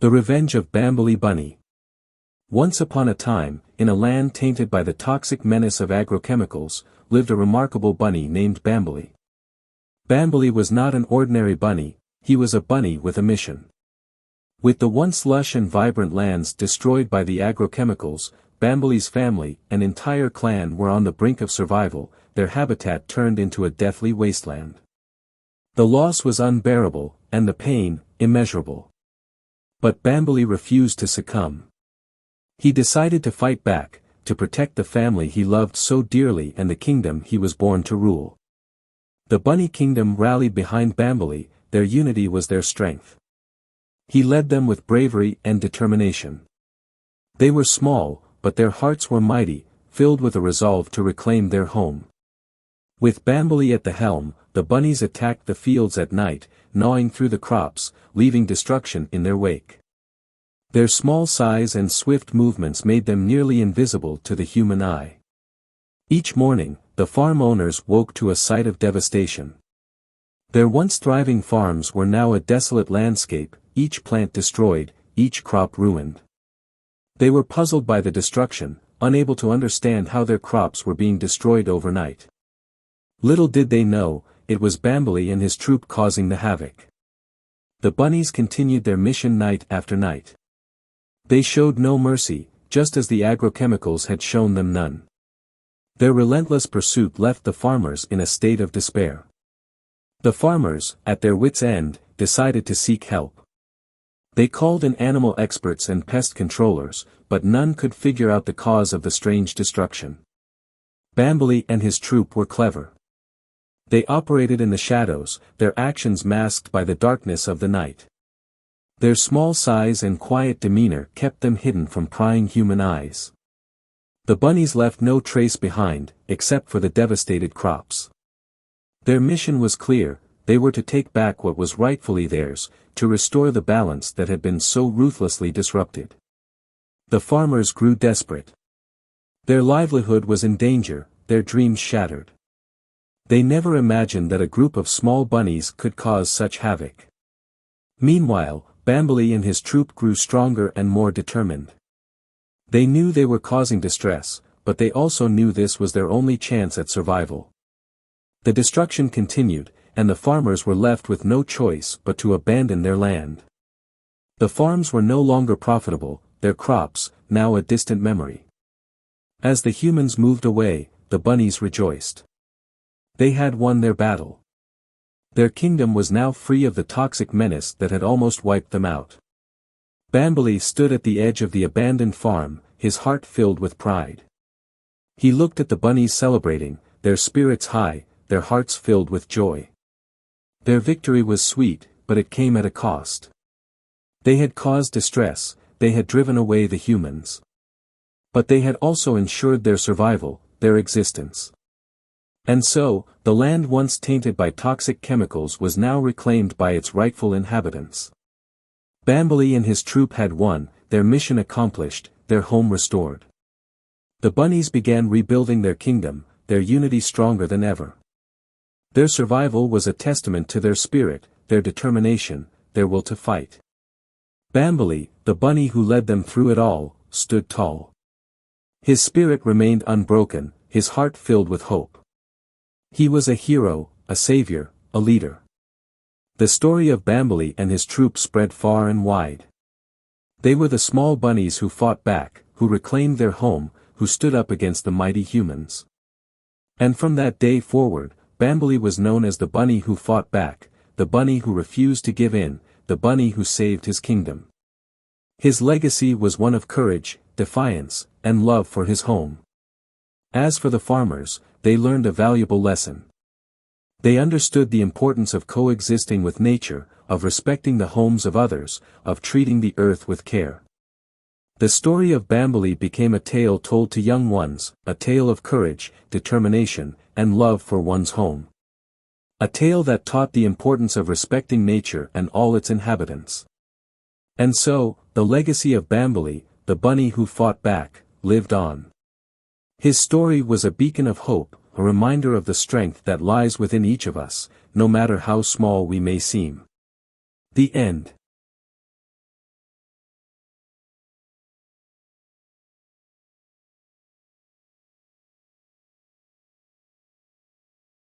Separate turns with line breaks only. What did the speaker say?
The Revenge of Bambolê Bunny. Once upon a time, in a land tainted by the toxic menace of agrochemicals, lived a remarkable bunny named Bambolê. Bambolê was not an ordinary bunny, he was a bunny with a mission. With the once lush and vibrant lands destroyed by the agrochemicals, Bambolé's family and entire clan were on the brink of survival, their habitat turned into a deathly wasteland. The loss was unbearable, and the pain, immeasurable. But Bambolê refused to succumb. He decided to fight back, to protect the family he loved so dearly and the kingdom he was born to rule. The bunny kingdom rallied behind Bambolê, their unity was their strength. He led them with bravery and determination. They were small, but their hearts were mighty, filled with a resolve to reclaim their home. With Bambolê at the helm, the bunnies attacked the fields at night, gnawing through the crops, leaving destruction in their wake. Their small size and swift movements made them nearly invisible to the human eye. Each morning, the farm owners woke to a sight of devastation. Their once thriving farms were now a desolate landscape, each plant destroyed, each crop ruined. They were puzzled by the destruction, unable to understand how their crops were being destroyed overnight. Little did they know, it was Bambolê and his troop causing the havoc. The bunnies continued their mission night after night. They showed no mercy, just as the agrochemicals had shown them none. Their relentless pursuit left the farmers in a state of despair. The farmers, at their wits' end, decided to seek help. They called in animal experts and pest controllers, but none could figure out the cause of the strange destruction. Bambolê and his troop were clever. They operated in the shadows, their actions masked by the darkness of the night. Their small size and quiet demeanor kept them hidden from prying human eyes. The bunnies left no trace behind, except for the devastated crops. Their mission was clear, they were to take back what was rightfully theirs, to restore the balance that had been so ruthlessly disrupted. The farmers grew desperate. Their livelihood was in danger, their dreams shattered. They never imagined that a group of small bunnies could cause such havoc. Meanwhile, Bambolê and his troop grew stronger and more determined. They knew they were causing distress, but they also knew this was their only chance at survival. The destruction continued, and the farmers were left with no choice but to abandon their land. The farms were no longer profitable, their crops, now a distant memory. As the humans moved away, the bunnies rejoiced. They had won their battle. Their kingdom was now free of the toxic menace that had almost wiped them out. Bambolê stood at the edge of the abandoned farm, his heart filled with pride. He looked at the bunnies celebrating, their spirits high, their hearts filled with joy. Their victory was sweet, but it came at a cost. They had caused distress, they had driven away the humans. But they had also ensured their survival, their existence. And so, the land once tainted by toxic chemicals was now reclaimed by its rightful inhabitants. Bambolê and his troop had won, their mission accomplished, their home restored. The bunnies began rebuilding their kingdom, their unity stronger than ever. Their survival was a testament to their spirit, their determination, their will to fight. Bambolê, the bunny who led them through it all, stood tall. His spirit remained unbroken, his heart filled with hope. He was a hero, a savior, a leader. The story of Bambolê and his troop spread far and wide. They were the small bunnies who fought back, who reclaimed their home, who stood up against the mighty humans. And from that day forward, Bambolê was known as the bunny who fought back, the bunny who refused to give in, the bunny who saved his kingdom. His legacy was one of courage, defiance, and love for his home. As for the farmers, they learned a valuable lesson. They understood the importance of coexisting with nature, of respecting the homes of others, of treating the earth with care. The story of Bambolê became a tale told to young ones, a tale of courage, determination, and love for one's home. A tale that taught the importance of respecting nature and all its inhabitants. And so, the legacy of Bambolê, the bunny who fought back, lived on. His story was a beacon of hope, a reminder of the strength that lies within each of us, no matter how small we may seem. The end.